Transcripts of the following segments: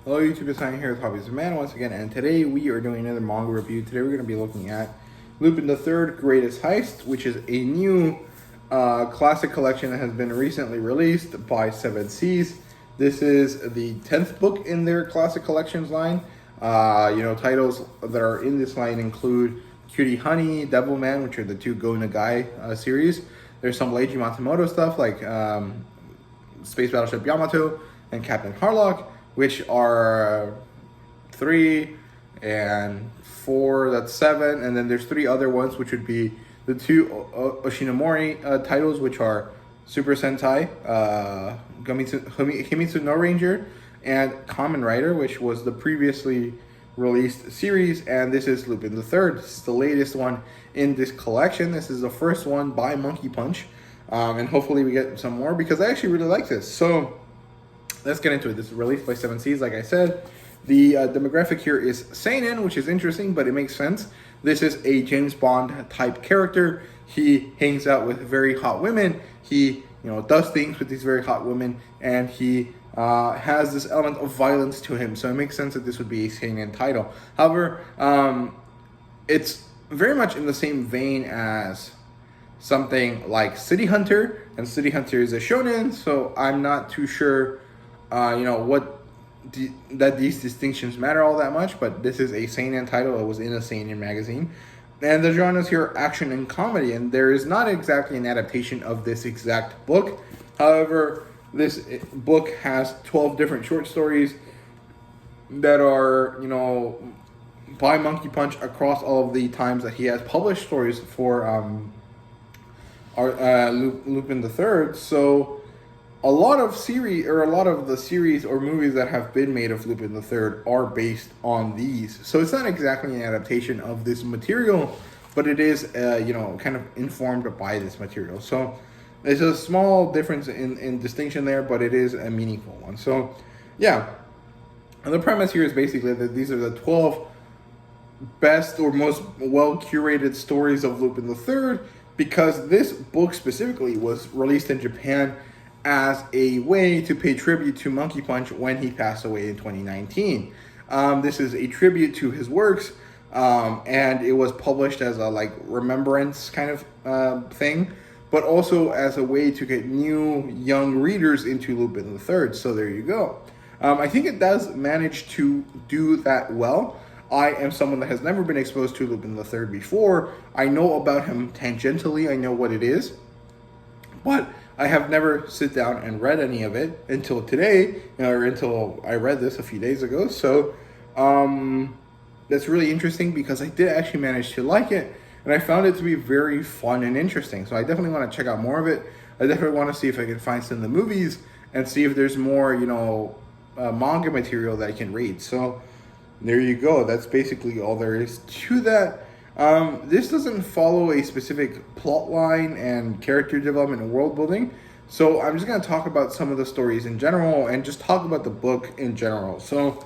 Hello YouTube, it's Ryan here with Hobbies of Man once again, and today we are doing another manga review. Today we're going to be looking at Lupin the Third Greatest Heist, which is a new classic collection that has been recently released by Seven Seas. This is the 10th book in their classic collections line. Titles that are in this line include Cutie Honey, Devilman, which are the two Go Nagai series. There's some Leiji Matsumoto stuff like Space Battleship Yamato and Captain Harlock, which are 3 and 4, that's 7. And then there's 3 other ones, which would be the 2 Oshinomori titles, which are Super Sentai, Himitsu no Ranger, and Kamen Rider, which was the previously released series. And this is Lupin the Third. This is the latest one in this collection. This is the first one by Monkey Punch. And hopefully we get some more, because I actually really like this. So let's get into it. This is released by Seven Seas, like I said. The demographic here is seinen, which is interesting, but it makes sense. This is a James Bond type character. He hangs out with very hot women. He, does things with these very hot women, and he has this element of violence to him. So it makes sense that this would be a seinen title. However, it's very much in the same vein as something like City Hunter, and City Hunter is a shonen. So I'm not too sure that these distinctions matter all that much, but this is a seinen title. It was in a seinen magazine, and the genres here are action and comedy, and there is not exactly an adaptation of this exact book. However, this book has 12 different short stories that are by Monkey Punch across all of the times that he has published stories for Lupin the Third. So a lot of the series or movies that have been made of Lupin the Third are based on these. So it's not exactly an adaptation of this material, but it is, kind of informed by this material. So there's a small difference in distinction there, but it is a meaningful one. So, yeah. And the premise here is basically that these are the 12 best or most well-curated stories of Lupin the Third, because this book specifically was released in Japan as a way to pay tribute to Monkey Punch when he passed away in 2019. This is a tribute to his works, and it was published as a remembrance kind of thing, but also as a way to get new young readers into Lupin the Third. So there you go. I think it does manage to do that well. I am someone that has never been exposed to Lupin the Third before. I know about him tangentially. I know what it is, but I have never sit down and read any of it until today, or until I read this a few days ago. So that's really interesting, because I did actually manage to like it, and I found it to be very fun and interesting. So I definitely want to check out more of it. I definitely want to see if I can find some of the movies and see if there's more, manga material that I can read. So there you go. That's basically all there is to that. This doesn't follow a specific plot line and character development and world building, so I'm just going to talk about some of the stories in general and just talk about the book in general. So,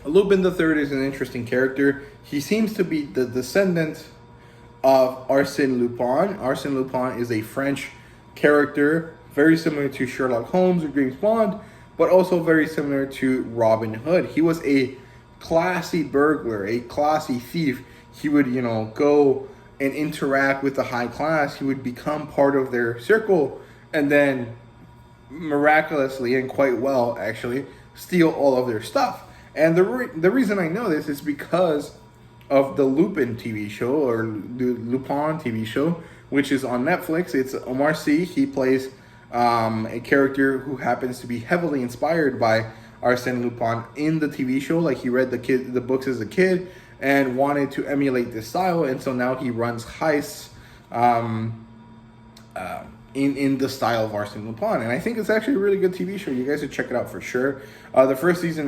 Lupin the Third is an interesting character. He seems to be the descendant of Arsène Lupin. Arsène Lupin is a French character, very similar to Sherlock Holmes or James Bond, but also very similar to Robin Hood. He was a classy burglar, a classy thief. He would, go and interact with the high class. He would become part of their circle, and then miraculously and quite well, actually, steal all of their stuff. And the reason I know this is because of the Lupin TV show, or the Lupin TV show, which is on Netflix. It's Omar Sy. He plays a character who happens to be heavily inspired by Arsène Lupin in the TV show. Like, he read the books as a kid and wanted to emulate this style, and so now he runs heists in the style of Arsène Lupin. And I think it's actually a really good TV show. You guys should check it out for sure. The first season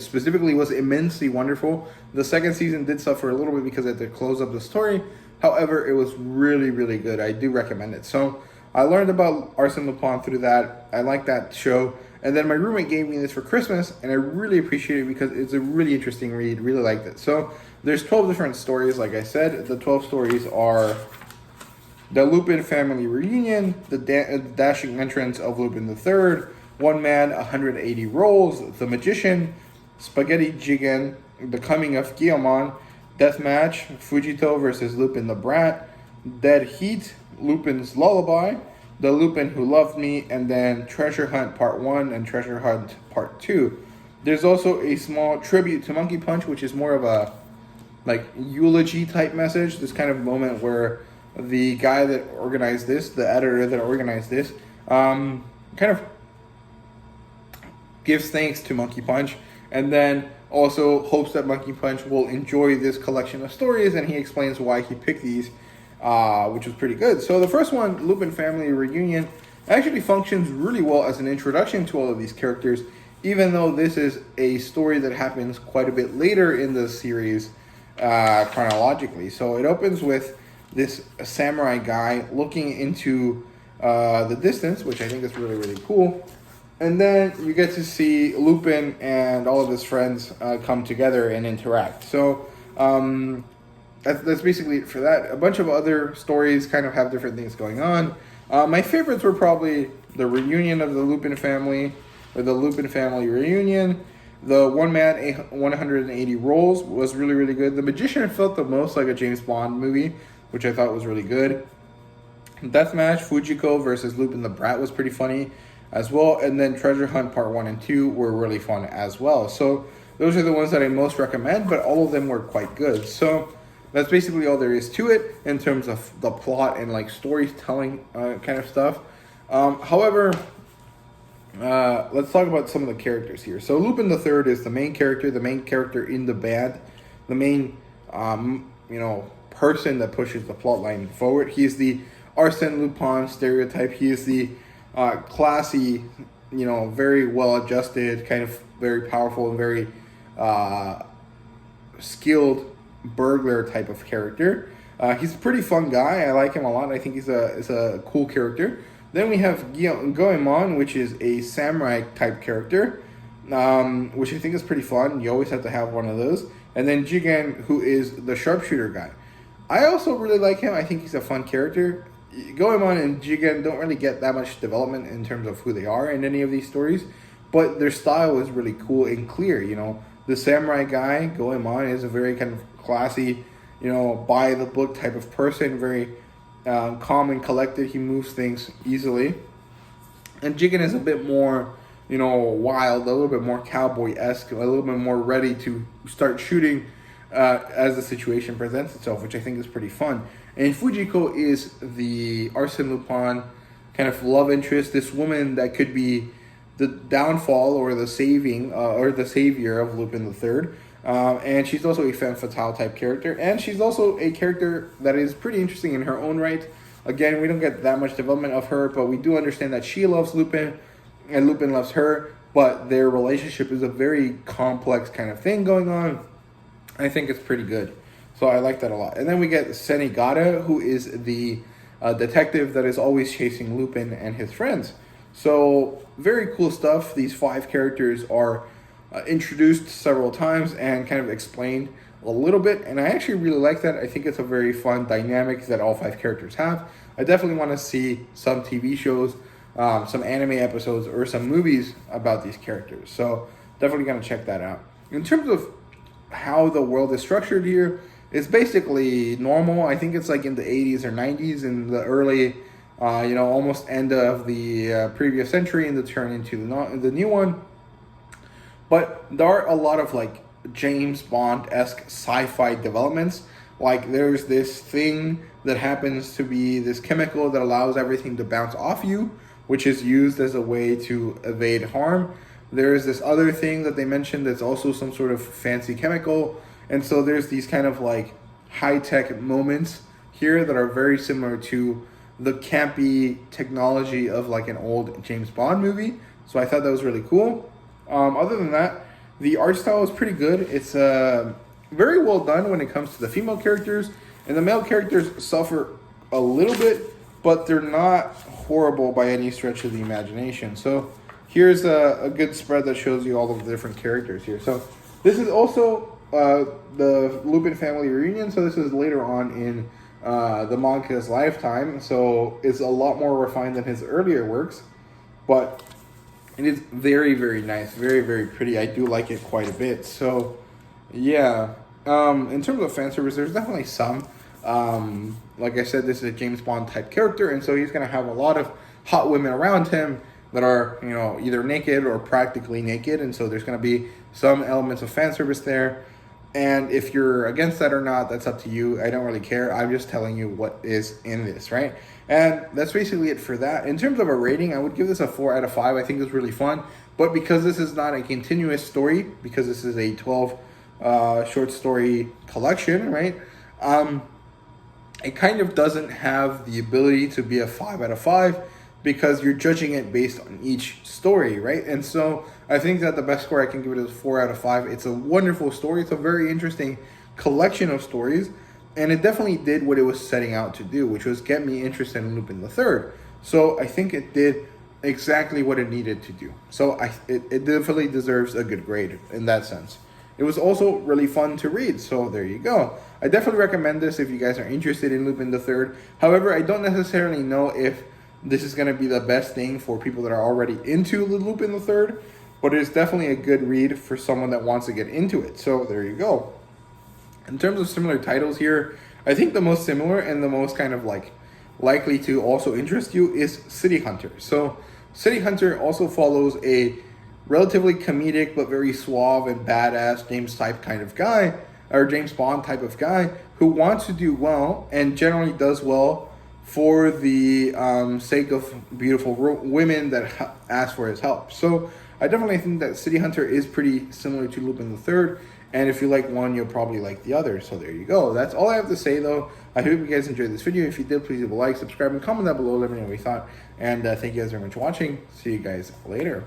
specifically was immensely wonderful. The second season did suffer a little bit because they had to close up the story. However, it was really, really good. I do recommend it. So I learned about Arsène Lupin through that. I like that show. And then my roommate gave me this for Christmas, and I really appreciate it because it's a really interesting read. Really liked it. So there's 12 different stories, like I said. The 12 stories are the Lupin family reunion, the dashing entrance of Lupin the Third, One Man, 180 Roles, The Magician, Spaghetti Jigen, The Coming of Guillemon, Deathmatch, Fujito versus Lupin the Brat, Dead Heat, Lupin's Lullaby, The Lupin Who Loved Me, and then Treasure Hunt Part 1 and Treasure Hunt Part 2. There's also a small tribute to Monkey Punch, which is more of a like eulogy type message. This kind of moment where the guy that organized this, the editor that organized this, kind of gives thanks to Monkey Punch, and then also hopes that Monkey Punch will enjoy this collection of stories, and he explains why he picked these, which was pretty good. So the first one, Lupin Family Reunion, actually functions really well as an introduction to all of these characters, even though this is a story that happens quite a bit later in the series chronologically. So it opens with this samurai guy looking into the distance, which I think is really, really cool. And then you get to see Lupin and all of his friends come together and interact. So that's basically it for that. A bunch of other stories kind of have different things going on. My favorites were probably the reunion of the Lupin family, or the Lupin family reunion. The One Man, 180 Roles was really, really good. The Magician felt the most like a James Bond movie, which I thought was really good. Deathmatch, Fujiko versus Lupin the Brat was pretty funny as well. And then Treasure Hunt Part 1 and 2 were really fun as well. So those are the ones that I most recommend, but all of them were quite good. So that's basically all there is to it in terms of the plot and like storytelling kind of stuff. However, let's talk about some of the characters here. So Lupin the Third is the main character in the band, the main, person that pushes the plot line forward. He's the Arsène Lupin stereotype. He is the classy, very well-adjusted, kind of very powerful and very skilled burglar type of character. He's a pretty fun guy. I like him a lot. I think he's a cool character. Then we have Goemon, which is a samurai type character, which I think is pretty fun. You always have to have one of those. And then Jigen, who is the sharpshooter guy. I also really like him. I think he's a fun character. Goemon and Jigen don't really get that much development in terms of who they are in any of these stories, but their style is really cool and clear. The samurai guy, Goemon, is a very kind of classy, by the book type of person, very calm and collected. He moves things easily. And Jigen is a bit more, wild, a little bit more cowboy-esque, a little bit more ready to start shooting as the situation presents itself, which I think is pretty fun. And Fujiko is the Arsène Lupin kind of love interest, this woman that could be the downfall or the saving or the savior of Lupin the Third. And she's also a femme fatale type character, and she's also a character that is pretty interesting in her own right. Again, we don't get that much development of her, but we do understand that she loves Lupin and Lupin loves her, but their relationship is a very complex kind of thing going on. I think it's pretty good. So I like that a lot. And then we get Senigata, who is the detective that is always chasing Lupin and his friends. So very cool stuff. These 5 characters are introduced several times and kind of explained a little bit. And I actually really like that. I think it's a very fun dynamic that all 5 characters have. I definitely want to see some TV shows, some anime episodes, or some movies about these characters. So definitely going to check that out. In terms of how the world is structured here, it's basically normal. I think it's like in the 80s or 90s, in the early, almost end of the previous century and the turn into the new one. But there are a lot of like James Bond-esque sci-fi developments. Like there's this thing that happens to be this chemical that allows everything to bounce off you, which is used as a way to evade harm. There's this other thing that they mentioned that's also some sort of fancy chemical. And so there's these kind of like high-tech moments here that are very similar to the campy technology of like an old James Bond movie. So I thought that was really cool. Other than that, the art style is pretty good. It's very well done when it comes to the female characters. And the male characters suffer a little bit, but they're not horrible by any stretch of the imagination. So here's a good spread that shows you all of the different characters here. So this is also the Lupin family reunion. So this is later on in the manga's lifetime. So it's a lot more refined than his earlier works. But It is very, very nice, very, very pretty. I do like it quite a bit. So, yeah. In terms of fan service, there's definitely some. Like I said, this is a James Bond type character, and so he's gonna have a lot of hot women around him that are, you know, either naked or practically naked, and so there's gonna be some elements of fan service there. And if you're against that or not, that's up to you. I don't really care. I'm just telling you what is in this, right? And that's basically it for that. In terms of a rating, I would give this a 4 out of 5. I think it's really fun. But because this is not a continuous story, because this is a 12 short story collection, right? It kind of doesn't have the ability to be a 5 out of 5 because you're judging it based on each story, right? And so I think that the best score I can give it is 4 out of 5. It's a wonderful story. It's a very interesting collection of stories, and it definitely did what it was setting out to do, which was get me interested in Lupin the Third. So I think it did exactly what it needed to do. So it definitely deserves a good grade in that sense. It was also really fun to read, so there you go. I definitely recommend this if you guys are interested in Lupin the Third. However, I don't necessarily know if this is going to be the best thing for people that are already into Lupin the Third, but it's definitely a good read for someone that wants to get into it. So there you go. In terms of similar titles here, I think the most similar and the most kind of like likely to also interest you is City Hunter. So City Hunter also follows a relatively comedic but very suave and badass James type kind of guy, or James Bond type of guy, who wants to do well and generally does well for the sake of beautiful women that ask for his help. So I definitely think that City Hunter is pretty similar to Lupin the Third, and if you like one, you'll probably like the other. So there you go. That's all I have to say, though. I hope you guys enjoyed this video. If you did, please leave a like, subscribe, and comment down below. Let me know what you thought. And thank you guys very much for watching. See you guys later.